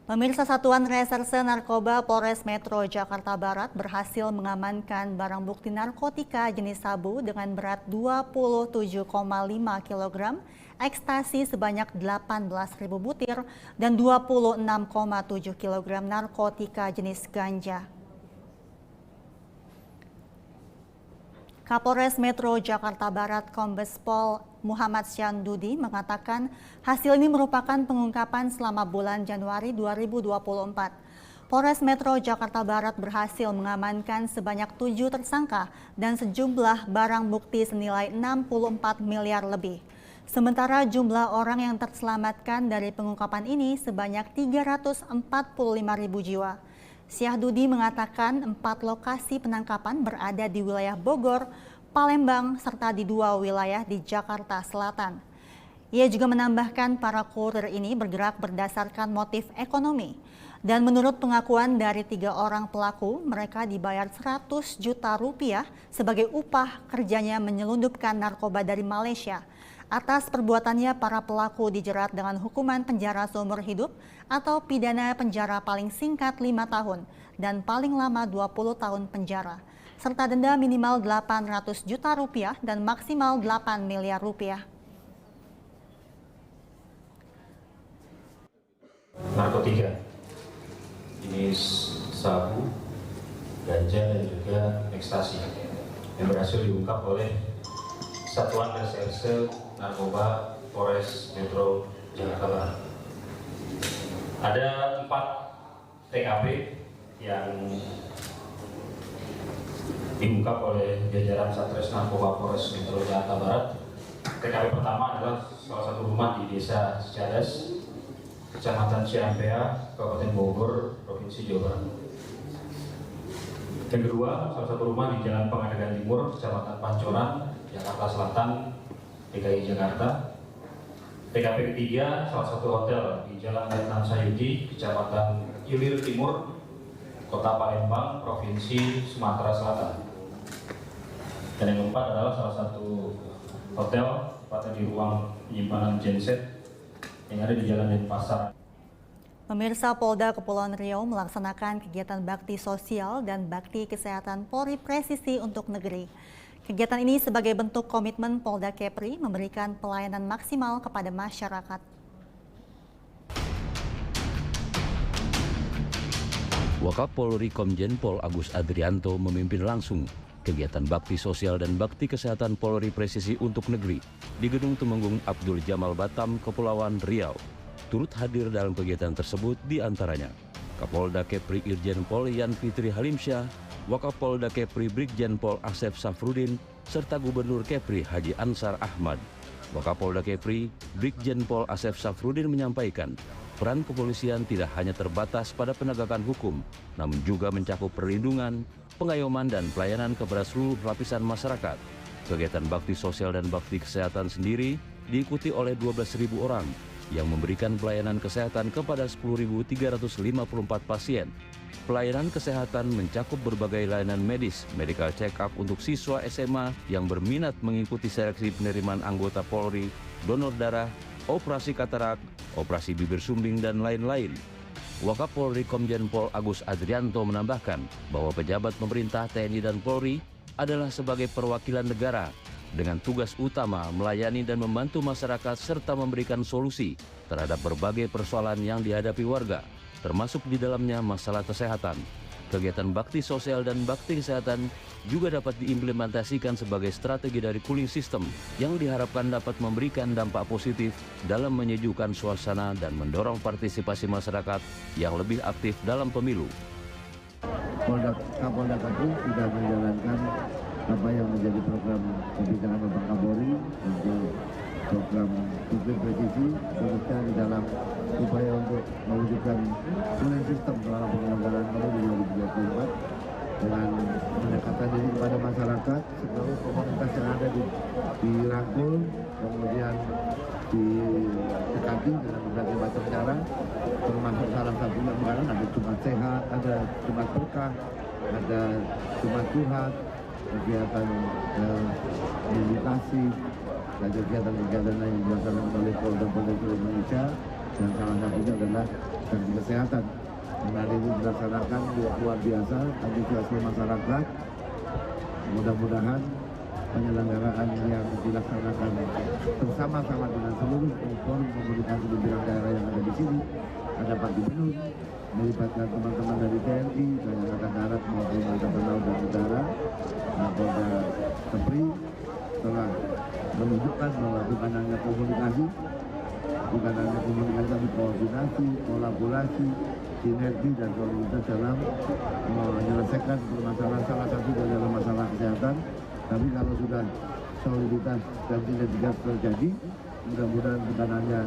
Pemirsa Satuan Reserse Narkoba Polres Metro Jakarta Barat berhasil mengamankan barang bukti narkotika jenis sabu dengan berat 27,5 kg, ekstasi sebanyak 18.000 butir, dan 26,7 kg narkotika jenis ganja. Kapolres Metro Jakarta Barat Kombes Pol Muhammad Syandudi mengatakan hasil ini merupakan pengungkapan selama bulan Januari 2024. Polres Metro Jakarta Barat berhasil mengamankan sebanyak 7 tersangka dan sejumlah barang bukti senilai 64 miliar lebih. Sementara jumlah orang yang terselamatkan dari pengungkapan ini sebanyak 345.000 jiwa. Syahduddin mengatakan 4 lokasi penangkapan berada di wilayah Bogor, Palembang, serta di 2 wilayah di Jakarta Selatan. Ia juga menambahkan para kurir ini bergerak berdasarkan motif ekonomi. Dan menurut pengakuan dari 3 orang pelaku, mereka dibayar 100 juta rupiah sebagai upah kerjanya menyelundupkan narkoba dari Malaysia. Atas perbuatannya, para pelaku dijerat dengan hukuman penjara seumur hidup atau pidana penjara paling singkat 5 tahun dan paling lama 20 tahun penjara, serta denda minimal 800 juta rupiah dan maksimal 8 miliar rupiah. Narkotika jenis sabu, ganja, dan juga ekstasi yang berhasil diungkap oleh Satuan Reserse Narkoba Polres Metro Jakarta Barat. Ada 4 TKP yang diungkap oleh jajaran Satres Narkoba Polres Metro Jakarta Barat. TKP pertama adalah salah satu rumah di Desa Cicadas, Kecamatan Ciampea, Kabupaten Bogor, Provinsi Jawa Barat. Yang kedua, salah satu rumah di Jalan Pengadegan Timur, Kecamatan Pancoran, Jakarta Selatan, DKI Jakarta. TKP ketiga, salah satu hotel di Jalan Letnan Sayuti, Kecamatan Ilir Timur, Kota Palembang, Provinsi Sumatera Selatan. Dan yang keempat adalah salah satu hotel, tepatnya di ruang penyimpanan genset yang ada di Jalan Denpasar. Pemirsa, Polda Kepulauan Riau melaksanakan kegiatan bakti sosial dan bakti kesehatan Polri Presisi untuk negeri. Kegiatan ini sebagai bentuk komitmen Polda Kepri memberikan pelayanan maksimal kepada masyarakat. Wakapolri Komjen Pol Agus Adrianto memimpin langsung kegiatan bakti sosial dan bakti kesehatan Polri Presisi untuk negeri di Gedung Tumenggung Abdul Jamal Batam, Kepulauan Riau. Turut hadir dalam kegiatan tersebut diantaranya Kapolda Kepri Irjen Pol Yan Fitri Halimsyah, Wakapolda Kepri Brigjen Pol Asep Safrudin, serta Gubernur Kepri Haji Ansar Ahmad. Wakapolda Kepri Brigjen Pol Asep Safrudin menyampaikan peran kepolisian tidak hanya terbatas pada penegakan hukum, namun juga mencakup perlindungan, pengayoman, dan pelayanan kepada seluruh lapisan masyarakat. Kegiatan bakti sosial dan bakti kesehatan sendiri diikuti oleh 12.000 orang yang memberikan pelayanan kesehatan kepada 10.354 pasien. Pelayanan kesehatan mencakup berbagai layanan medis, medical check-up untuk siswa SMA yang berminat mengikuti seleksi penerimaan anggota Polri, donor darah, operasi katarak, operasi bibir sumbing, dan lain-lain. Wakapolri Komjen Pol Agus Adrianto menambahkan bahwa pejabat pemerintah TNI dan Polri adalah sebagai perwakilan negara dengan tugas utama melayani dan membantu masyarakat serta memberikan solusi terhadap berbagai persoalan yang dihadapi warga, termasuk di dalamnya masalah kesehatan. Kegiatan bakti sosial dan bakti kesehatan juga dapat diimplementasikan sebagai strategi dari cooling system yang diharapkan dapat memberikan dampak positif dalam menyejukkan suasana dan mendorong partisipasi masyarakat yang lebih aktif dalam pemilu. Kapolda Kepri sudah menjalankan apa yang menjadi program kebijakan Bapak Kapolri untuk program Polri Presisi, khususnya di dalam upaya untuk mewujudkan cooling system dalam penyelenggaraan pemilu 2024 dengan mendekatkan diri kepada masyarakat, seluruh komunitas yang ada dirangkul, kemudian didekati dengan berbagai macam cara, termasuk salah satunya kemarin ada Jumat Sehat, ada Jumat Berkah, ada Jumat Curhat, kegiatan meditasi, dan kegiatan-kegiatan yang dilaksanakan oleh Polda Polda Indonesia, dan salah satunya satunya adalah sanksi kesehatan. Dan hari ini dilaksanakan luar biasa, antusiasme masyarakat. Mudah-mudahan penyelenggaraan yang dilaksanakan bersama-sama dengan seluruh forum komunikasi pimpinan daerah yang ada di sini, ada Pak Gubernur, melibatkan teman-teman dari TNI, dari Angkatan Darat maupun Angkatan Laut dan Udara, Polda Kepri telah menunjukkan bahwa bukan hanya komunikasi, tapi koordinasi, kolaborasi, sinergi dan soliditas dalam menyelesaikan permasalahan, salah satu adalah masalah kesehatan. Tapi kalau sudah soliditas dan sinergitas terjadi, mudah-mudahan bukan hanya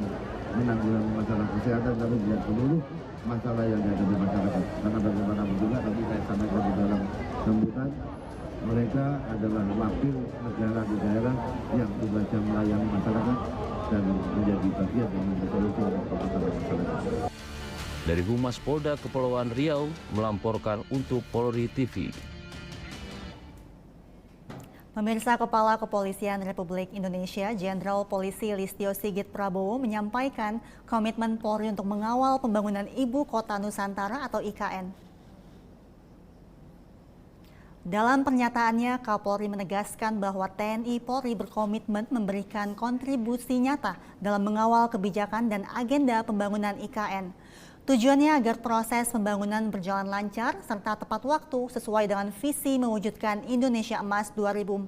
menanggulangi masalah kesehatan, tapi juga seluruh masalah yang dihadapi masyarakat. Karena bagaimanapun juga tadi saya sampaikan di dalam sambutan, mereka adalah wakil negara di daerah yang tugasnya melayani masyarakat dan menjadi bagian dari solusi masalah masyarakat. Dari Humas Polda Kepulauan Riau melamporkan untuk Polri TV. Pemirsa, Kepala Kepolisian Republik Indonesia Jenderal Polisi Listio Sigit Prabowo menyampaikan komitmen Polri untuk mengawal pembangunan Ibu Kota Nusantara atau IKN. Dalam pernyataannya, Kapolri menegaskan bahwa TNI Polri berkomitmen memberikan kontribusi nyata dalam mengawal kebijakan dan agenda pembangunan IKN. Tujuannya agar proses pembangunan berjalan lancar serta tepat waktu sesuai dengan visi mewujudkan Indonesia Emas 2045.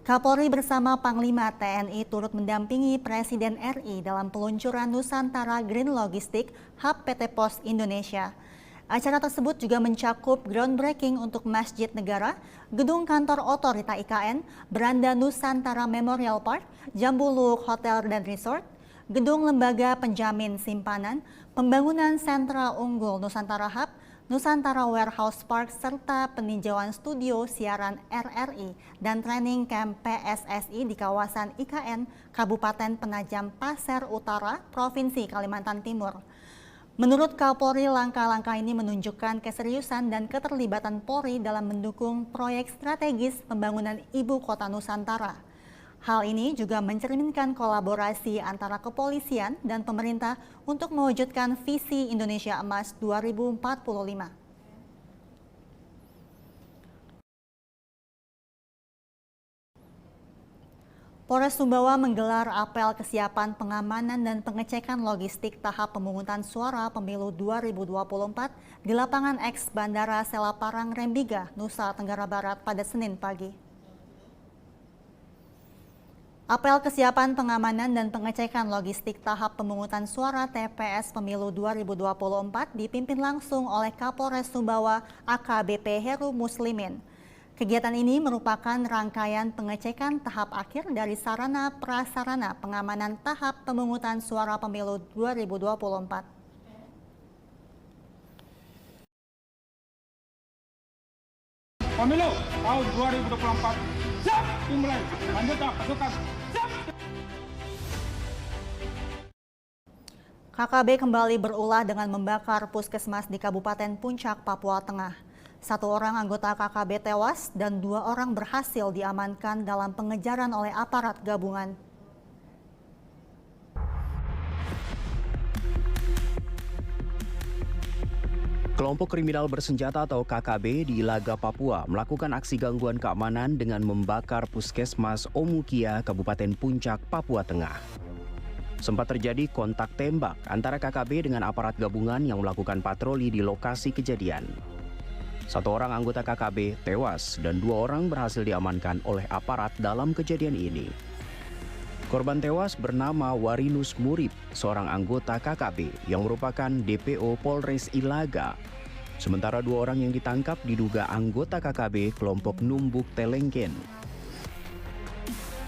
Kapolri bersama Panglima TNI turut mendampingi Presiden RI dalam peluncuran Nusantara Green Logistik Hub PT Pos Indonesia. Acara tersebut juga mencakup groundbreaking untuk Masjid Negara, gedung kantor otorita IKN, beranda Nusantara Memorial Park, Jambuluk Hotel dan Resort, gedung lembaga penjamin simpanan, pembangunan sentra unggul Nusantara Hub, Nusantara Warehouse Park, serta peninjauan studio siaran RRI dan training camp PSSI di kawasan IKN Kabupaten Penajam Pasir Utara, Provinsi Kalimantan Timur. Menurut Kapolri, langkah-langkah ini menunjukkan keseriusan dan keterlibatan Polri dalam mendukung proyek strategis pembangunan Ibu Kota Nusantara. Hal ini juga mencerminkan kolaborasi antara kepolisian dan pemerintah untuk mewujudkan visi Indonesia Emas 2045. Polres Sumbawa menggelar apel kesiapan pengamanan dan pengecekan logistik tahap pemungutan suara pemilu 2024 di lapangan X Bandara Selaparang Rembiga, Nusa Tenggara Barat pada Senin pagi. Apel kesiapan pengamanan dan pengecekan logistik tahap pemungutan suara TPS Pemilu 2024 dipimpin langsung oleh Kapolres Sumbawa AKBP Heru Muslimin. Kegiatan ini merupakan rangkaian pengecekan tahap akhir dari sarana prasarana pengamanan tahap pemungutan suara pemilu 2024. Pemilu tahun 2024 siap dimulai. Lanjut pasukan. Siap. KKB kembali berulah dengan membakar puskesmas di Kabupaten Puncak, Papua Tengah. 1 orang anggota KKB tewas dan 2 orang berhasil diamankan dalam pengejaran oleh aparat gabungan. Kelompok kriminal bersenjata atau KKB di Ilaga, Papua melakukan aksi gangguan keamanan dengan membakar puskesmas Omukia, Kabupaten Puncak, Papua Tengah. Sempat terjadi kontak tembak antara KKB dengan aparat gabungan yang melakukan patroli di lokasi kejadian. 1 orang anggota KKB tewas dan 2 orang berhasil diamankan oleh aparat dalam kejadian ini. Korban tewas bernama Warinus Murib, seorang anggota KKB yang merupakan DPO Polres Ilaga. Sementara 2 orang yang ditangkap diduga anggota KKB kelompok Numbuk Telengken.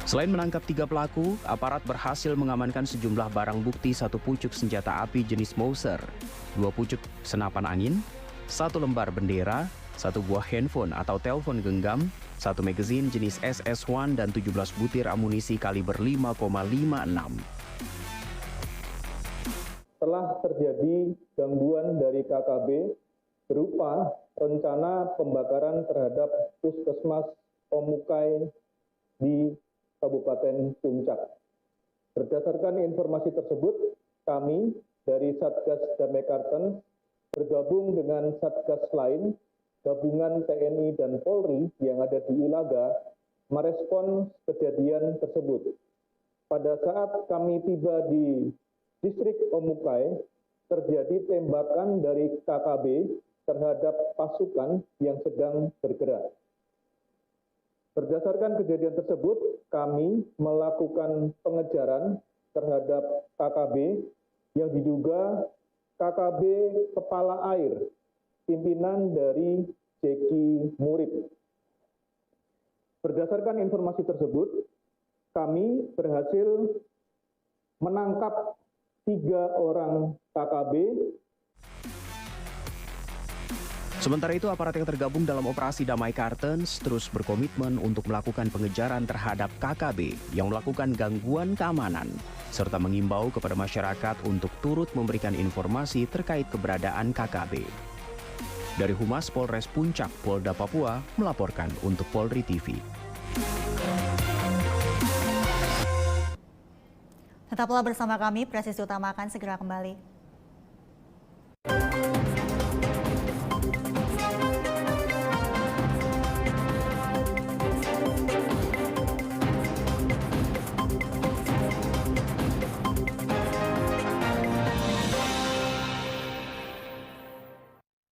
Selain menangkap 3 pelaku, aparat berhasil mengamankan sejumlah barang bukti, 1 pucuk senjata api jenis Mauser, 2 pucuk senapan angin, 1 lembar bendera, 1 buah handphone atau telepon genggam, 1 magazine jenis SS1 dan 17 butir amunisi kaliber 5,56. Telah terjadi gangguan dari KKB berupa rencana pembakaran terhadap puskesmas Omukai di Kabupaten Puncak. Berdasarkan informasi tersebut, kami dari Satgas Damai Kartens bergabung dengan Satgas lain, gabungan TNI dan Polri yang ada di Ilaga, merespons kejadian tersebut. Pada saat kami tiba di distrik Omukai, terjadi tembakan dari KKB terhadap pasukan yang sedang bergerak. Berdasarkan kejadian tersebut, kami melakukan pengejaran terhadap KKB yang diduga KKB Kepala Air, pimpinan dari Jeki Murib. Berdasarkan informasi tersebut, kami berhasil menangkap 3 orang KKB. Sementara itu, aparat yang tergabung dalam operasi Damai Kartens terus berkomitmen untuk melakukan pengejaran terhadap KKB yang melakukan gangguan keamanan, serta mengimbau kepada masyarakat untuk turut memberikan informasi terkait keberadaan KKB. Dari Humas Polres Puncak, Polda Papua, melaporkan untuk Polri TV. Tetaplah bersama kami, Presisi Utama akan segera kembali.